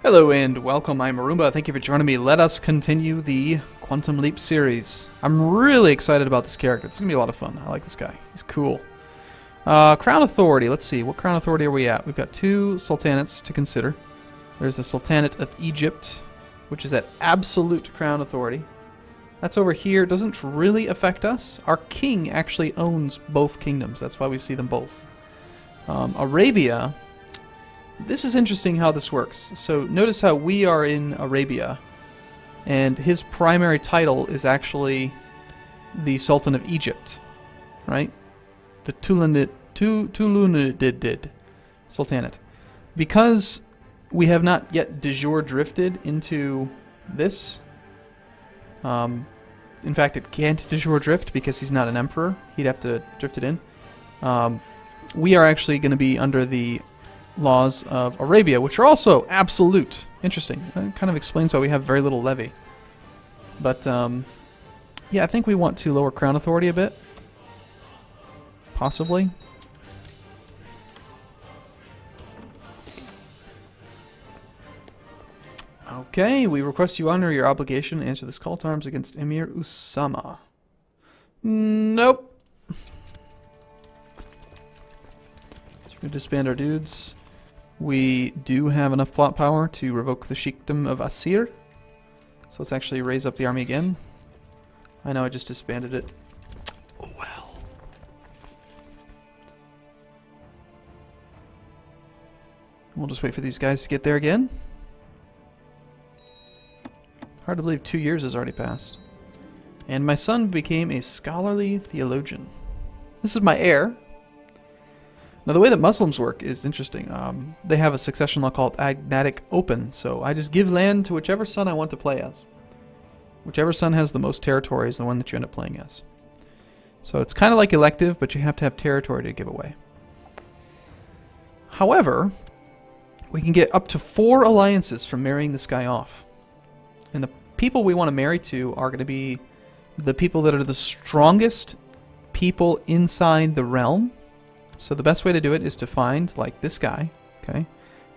Hello and welcome, I'm Arumba. Thank you for joining me. Let us continue the Quantum Leap series. I'm really excited about this character. It's going to be a lot of fun. I like this guy. He's cool. Crown Authority. Let's see. What Crown Authority are we at? We've got two Sultanates to consider. There's the Sultanate of Egypt, which is at absolute Crown Authority. That's over here. Doesn't really affect us. Our king actually owns both kingdoms. That's why we see them both. Arabia... This is interesting how this works. So notice how we are in Arabia, and his primary title is actually the Sultan of Egypt, right? The Tulunid Sultanate. Because we have not yet de jure drifted into this, in fact it can't de jure drift because he's not an emperor, he'd have to drift it in. We are actually going to be under the laws of Arabia, which are also absolute. Interesting. That kind of explains why we have very little levy. But, yeah, I think we want to lower Crown Authority a bit. Possibly. Okay, we request you honor your obligation and answer this call to arms against Emir Usama. Nope. So we disband our dudes. We do have enough plot power to revoke the Sheikdom of Asir. So let's actually raise up the army again. I know I just disbanded it. Oh well. We'll just wait for these guys to get there again. Hard to believe 2 years has already passed. And my son became a scholarly theologian. This is my heir. Now the way that Muslims work is interesting. They have a succession law called agnatic open, so I just give land to whichever son I want to play as. Whichever son has the most territory is the one that you end up playing as. So it's kind of like elective, but you have to have territory to give away. However, we can get up to 4 alliances from marrying this guy off. And the people we want to marry to are going to be the people that are the strongest people inside the realm. So the best way to do it is to find, like, this guy, okay?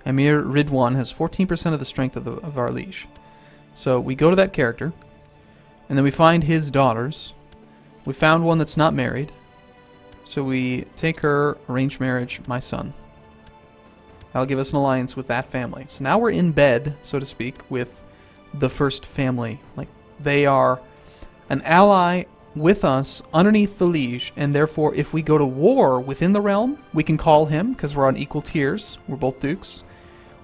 Emir Ridwan has 14% of the strength of our liege. So we go to that character, and then we find his daughters. We found one that's not married, so we take her, arrange marriage, my son. That'll give us an alliance with that family. So now we're in bed, so to speak, with the first family. Like, they are an ally with us underneath the liege, and therefore if we go to war within the realm, we can call him because we're on equal tiers. We're both dukes.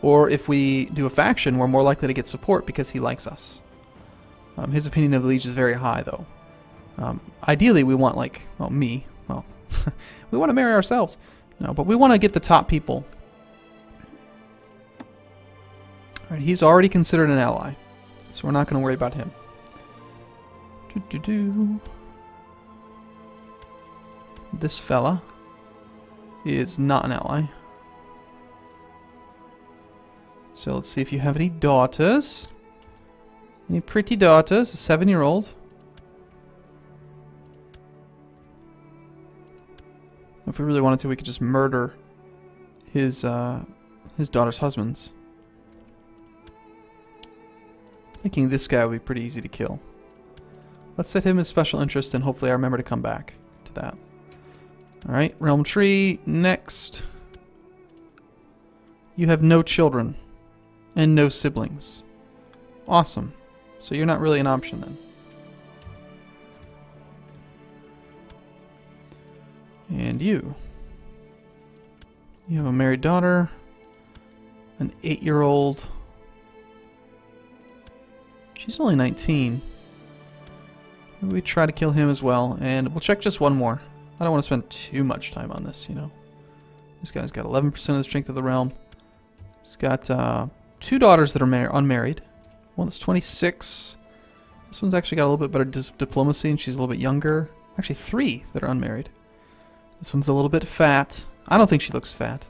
Or if we do a faction, we're more likely to get support because he likes us. His opinion of the liege is very high, though. Ideally, we want, like, well, me. Well, we want to marry ourselves. No, but we want to get the top people. All right, he's already considered an ally, so we're not going to worry about him. This fella is not an ally. So let's see if you have any daughters. Any pretty daughters? A 7-year-old. If we really wanted to, we could just murder his daughter's husbands. Thinking this guy would be pretty easy to kill. Let's set him as special interest, and hopefully I remember to come back to that. Alright, Realm Tree, next. You have no children, and no siblings. Awesome. So you're not really an option then. And you. You have a married daughter, an 8-year-old. She's only 19. We try to kill him as well, and we'll check just one more. I don't want to spend too much time on this, you know. This guy's got 11% of the strength of the realm. He's got 2 daughters that are unmarried. One that's 26. This one's actually got a little bit better diplomacy, and she's a little bit younger. Actually, 3 that are unmarried. This one's a little bit fat. I don't think she looks fat.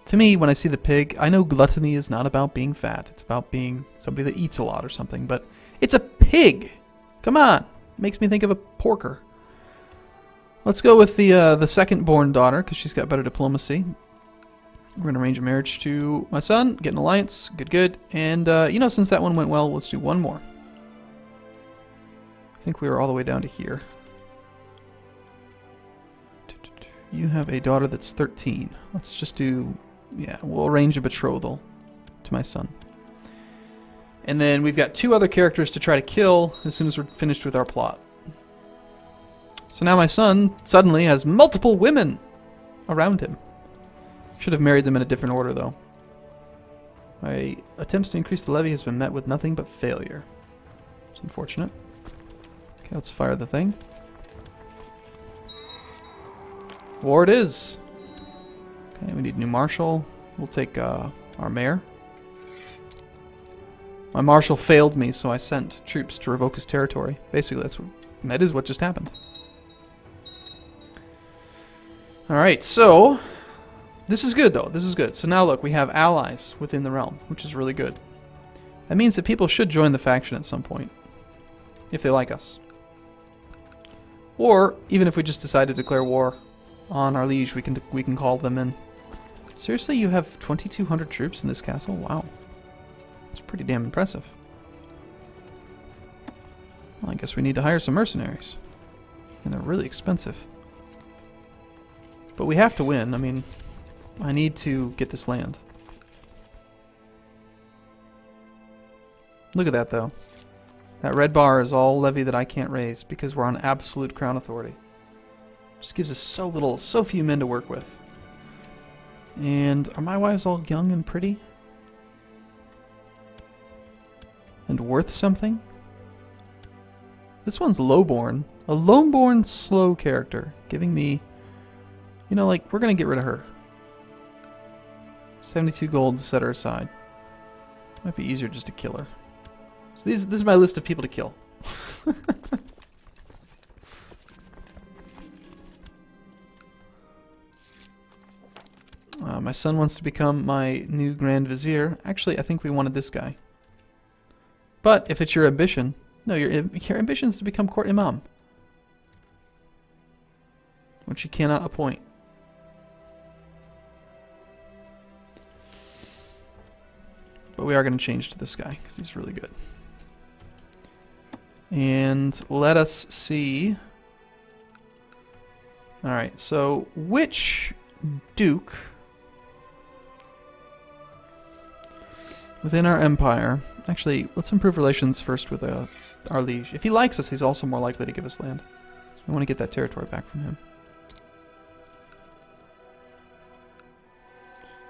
To me, when I see the pig, I know gluttony is not about being fat. It's about being somebody that eats a lot or something, but it's a pig! Come on! Makes me think of a porker. Let's go with the second born daughter, because she's got better diplomacy. We're going to arrange a marriage to my son, get an alliance, good, good. And, you know, since that one went well, let's do one more. I think we were all the way down to here. You have a daughter that's 13. Let's just do, yeah, we'll arrange a betrothal to my son. And then we've got 2 other characters to try to kill as soon as we're finished with our plot. So now my son suddenly has multiple women around him. Should have married them in a different order, though. My attempts to increase the levy has been met with nothing but failure. It's unfortunate. Okay, let's fire the thing. War it is. Okay, we need a new marshal. We'll take our mayor. My marshal failed me, so I sent troops to revoke his territory. Basically, that is what just happened. Alright, so this is good, though. This is good. So now, look, we have allies within the realm, which is really good. That means that people should join the faction at some point, if they like us. Or, even if we just decide to declare war on our liege, we can call them in. Seriously, you have 2,200 troops in this castle? Wow. That's pretty damn impressive. Well, I guess we need to hire some mercenaries. And they're really expensive. But we have to win. I mean, I need to get this land. Look at that, though. That red bar is all levy that I can't raise because we're on absolute crown authority. Just gives us so few men to work with. And are my wives all young and pretty? And worth something? This one's lowborn. A lowborn slow character. Giving me... You know, like, we're going to get rid of her. 72 gold to set her aside. Might be easier just to kill her. So this is my list of people to kill. My son wants to become my new Grand Vizier. Actually, I think we wanted this guy. But if it's your ambition... No, your ambition is to become court imam. Which you cannot appoint. But we are going to change to this guy, because he's really good. And let us see... Alright, so which duke... within our empire... Actually, let's improve relations first with our liege. If he likes us, he's also more likely to give us land. So we want to get that territory back from him.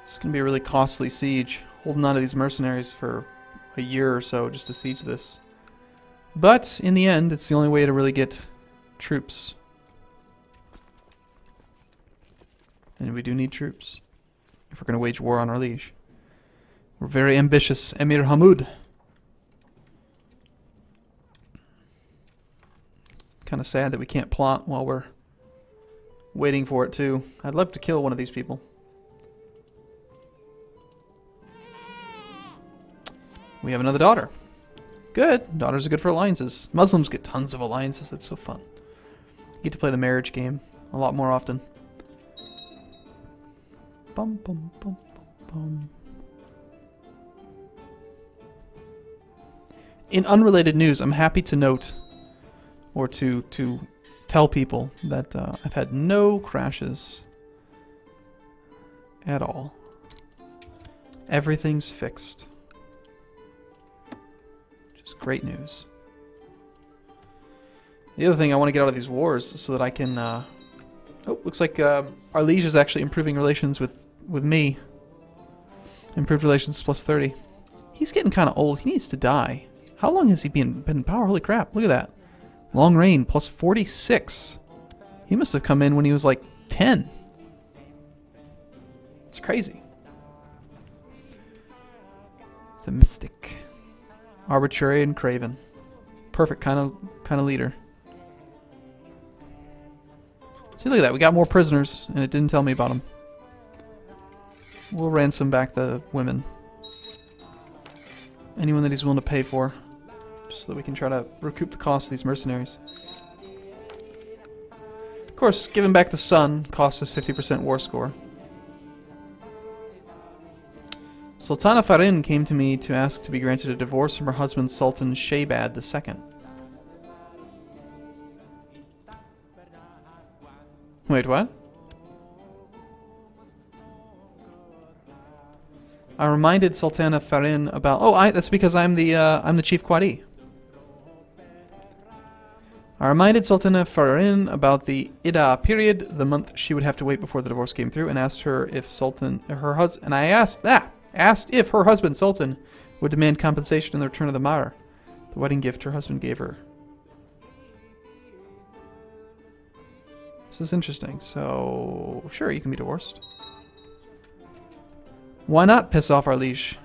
This is going to be a really costly siege. Holding on to these mercenaries for a year or so just to siege this. But, in the end, it's the only way to really get troops. And we do need troops if we're going to wage war on our liege. We're very ambitious, Emir Hamud. It's kind of sad that we can't plot while we're waiting for it, too. I'd love to kill one of these people. We have another daughter. Good. Daughters are good for alliances. Muslims get tons of alliances. It's so fun. You get to play the marriage game a lot more often. Bum, bum, bum, bum, bum. In unrelated news, I'm happy to note, or to tell people that I've had no crashes at all. Everything's fixed. Which is great news. The other thing I want to get out of these wars is so that I can... oh, looks like our liege is actually improving relations with me. Improved relations plus 30. He's getting kind of old. He needs to die. How long has he been in power? Holy crap, look at that. Long reign, plus 46. He must have come in when he was like 10. It's crazy. He's a mystic. Arbitrary and craven. Perfect kind of leader. See, look at that. We got more prisoners, and it didn't tell me about them. We'll ransom back the women. Anyone that he's willing to pay for. Just so that we can try to recoup the cost of these mercenaries. Of course, giving back the son costs us 50% war score. Sultana Farin came to me to ask to be granted a divorce from her husband Sultan Shaybad II. Wait, what? I reminded Sultana Farin about... Oh, that's because I'm the chief Quadi. I reminded Sultana Farin about the Ida period, the month she would have to wait before the divorce came through, and asked her if asked if her husband Sultan would demand compensation in the return of the mahr, the wedding gift her husband gave her. This is interesting. So, sure, you can be divorced. Why not piss off our liege?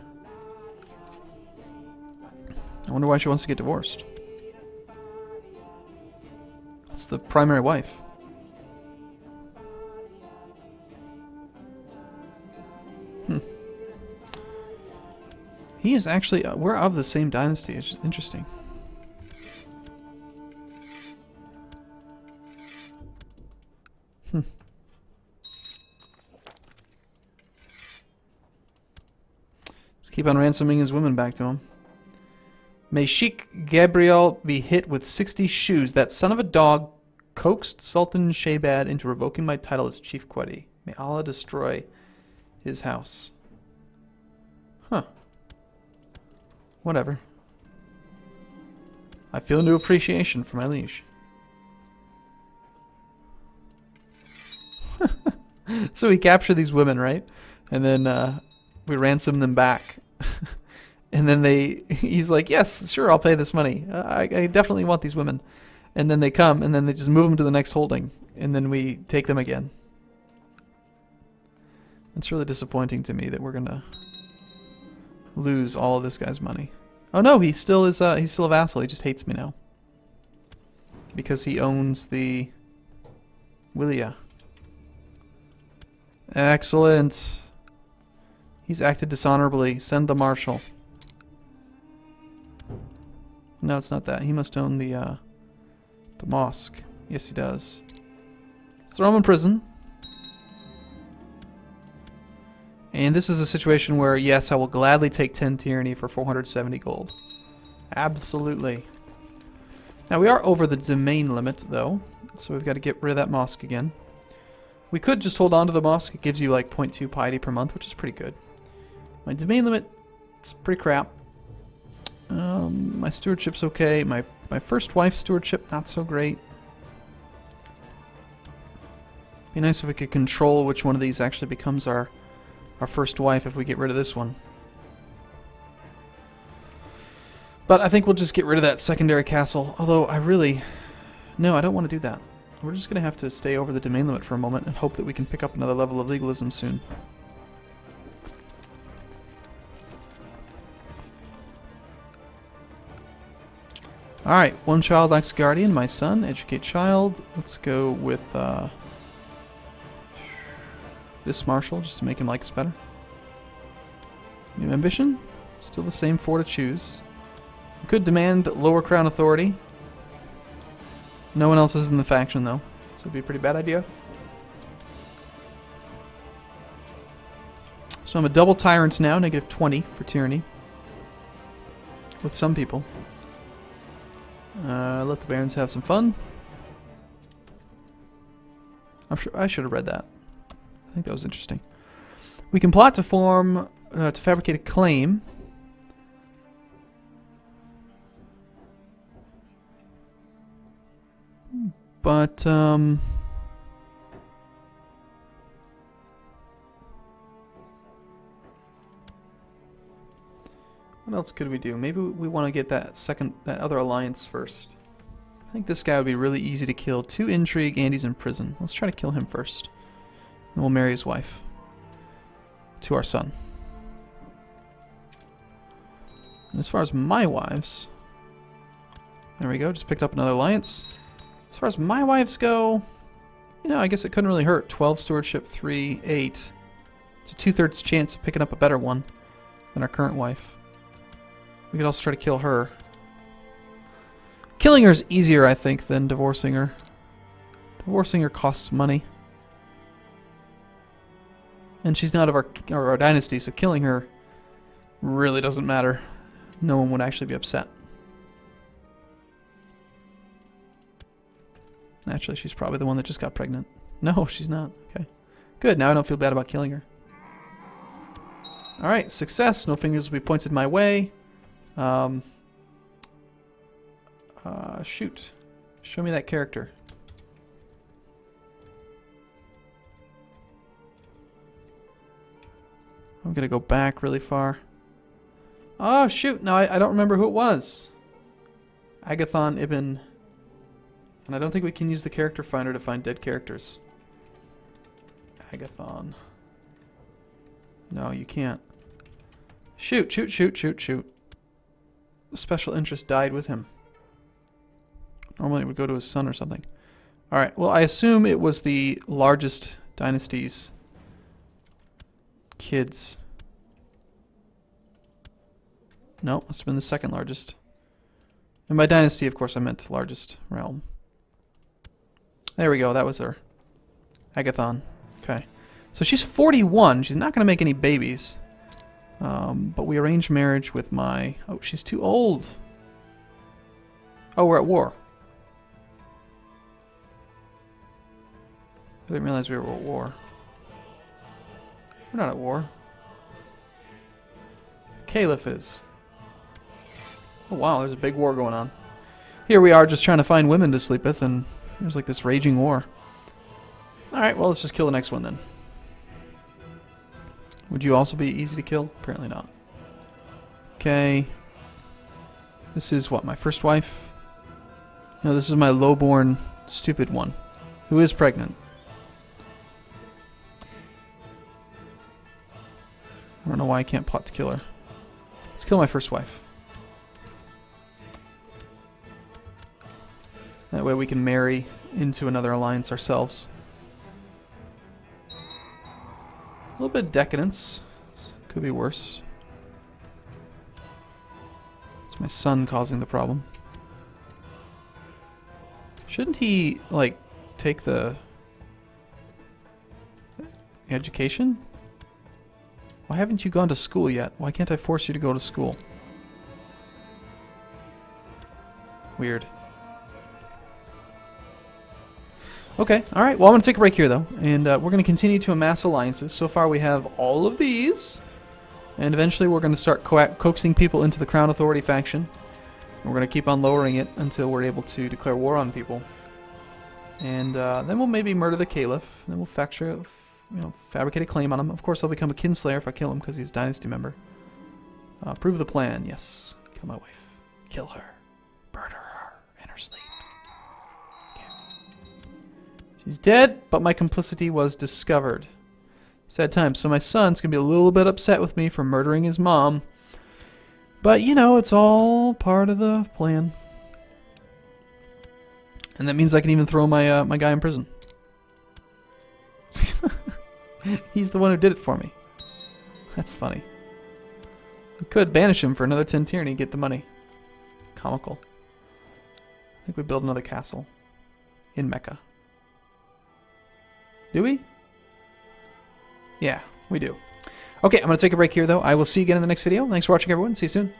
I wonder why she wants to get divorced. It's the primary wife. He is actually... we're of the same dynasty. It's just interesting. Let's keep on ransoming his women back to him. May Sheikh Gabriel be hit with 60 shoes. That son of a dog coaxed Sultan Shaybad into revoking my title as Chief Quadi. May Allah destroy his house. Huh. Whatever. I feel new appreciation for my liege. So we capture these women, right? And then we ransom them back. And then he's like, yes, sure, I'll pay this money. I definitely want these women. And then they come, and then they just move them to the next holding. And then we take them again. It's really disappointing to me that we're going to lose all of this guy's money. Oh no, he still is, he's still a vassal. He just hates me now. Because he owns the Willia. Excellent. He's acted dishonorably. Send the marshal. No, it's not that. He must own the mosque. Yes, he does. Let's throw him in prison. And this is a situation where, yes, I will gladly take 10 tyranny for 470 gold. Absolutely. Now, we are over the domain limit, though. So we've got to get rid of that mosque again. We could just hold on to the mosque. It gives you like 0.2 piety per month, which is pretty good. My domain limit, it's pretty crap. My stewardship's okay. My first wife's stewardship, not so great. Be nice if we could control which one of these actually becomes our first wife if we get rid of this one. But I think we'll just get rid of that secondary castle. Although I really... No, I don't want to do that. We're just going to have to stay over the domain limit for a moment and hope that we can pick up another level of legalism soon. Alright, one child lacks guardian, my son. Educate child. Let's go with this marshal, just to make him like us better. New ambition. Still the same 4 to choose. We could demand lower crown authority. No one else is in the faction, though. So it'd be a pretty bad idea. So I'm a double tyrant now, negative 20 for tyranny. With some people. Let the barons have some fun. I'm sure I should have read that. I think that was interesting. We can plot to form, to fabricate a claim. But, what else could we do? Maybe we want to get that other alliance first. I think this guy would be really easy to kill. 2 intrigue and he's in prison. Let's try to kill him first. And we'll marry his wife. To our son. And as far as my wives... There we go, just picked up another alliance. As far as my wives go... You know, I guess it couldn't really hurt. 12 stewardship, 3, 8. It's a 2/3 chance of picking up a better one than our current wife. We could also try to kill her. Killing her is easier, I think, than divorcing her. Divorcing her costs money. And she's not of our dynasty, so killing her really doesn't matter. No one would actually be upset. Actually, she's probably the one that just got pregnant. No, she's not. Okay. Good, now I don't feel bad about killing her. Alright, success. No fingers will be pointed my way. Shoot. Show me that character. I'm gonna go back really far. Oh, shoot. No, I don't remember who it was. Agathon Ibn... And I don't think we can use the character finder to find dead characters. Agathon. No, you can't. Shoot, shoot, shoot, shoot, shoot. Special interest died with him. Normally it would go to his son or something. Alright, well I assume it was the largest dynasty's kids. No, must have been the second largest. And by dynasty, of course, I meant largest realm. There we go, that was her. Agathon. Okay. So she's 41. She's not going to make any babies. But we arranged marriage with my... Oh, she's too old. Oh, we're at war. I didn't realize we were at war. We're not at war. Caliph is. Oh wow, there's a big war going on. Here we are just trying to find women to sleep with, and there's like this raging war. Alright, well let's just kill the next one then. Would you also be easy to kill? Apparently not. Okay. This is what, my first wife? No, this is my lowborn, stupid one, who is pregnant. I don't know why I can't plot to kill her. Let's kill my first wife. That way we can marry into another alliance ourselves. A little bit of decadence. Could be worse. It's my son causing the problem. Shouldn't he, like, take the education? Why haven't you gone to school yet? Why can't I force you to go to school? Weird. Okay, alright. Well, I'm going to take a break here, though. And we're going to continue to amass alliances. So far, we have all of these. And eventually, we're going to start coaxing people into the Crown Authority faction. We're going to keep on lowering it until we're able to declare war on people. And then we'll maybe murder the Caliph. Then we'll fabricate a claim on him. Of course, I'll become a kinslayer if I kill him because he's a dynasty member. Prove the plan. Yes. Kill my wife. Kill her. Murder her in her sleep. Okay. She's dead, but my complicity was discovered. Sad times. So my son's going to be a little bit upset with me for murdering his mom. But, you know, it's all part of the plan. And that means I can even throw my my guy in prison. He's the one who did it for me. That's funny. We could banish him for another 10 tyranny, get the money. Comical. I think we build another castle in Mecca. Do we? Yeah, we do. Okay, I'm going to take a break here, though. I will see you again in the next video. Thanks for watching, everyone. See you soon.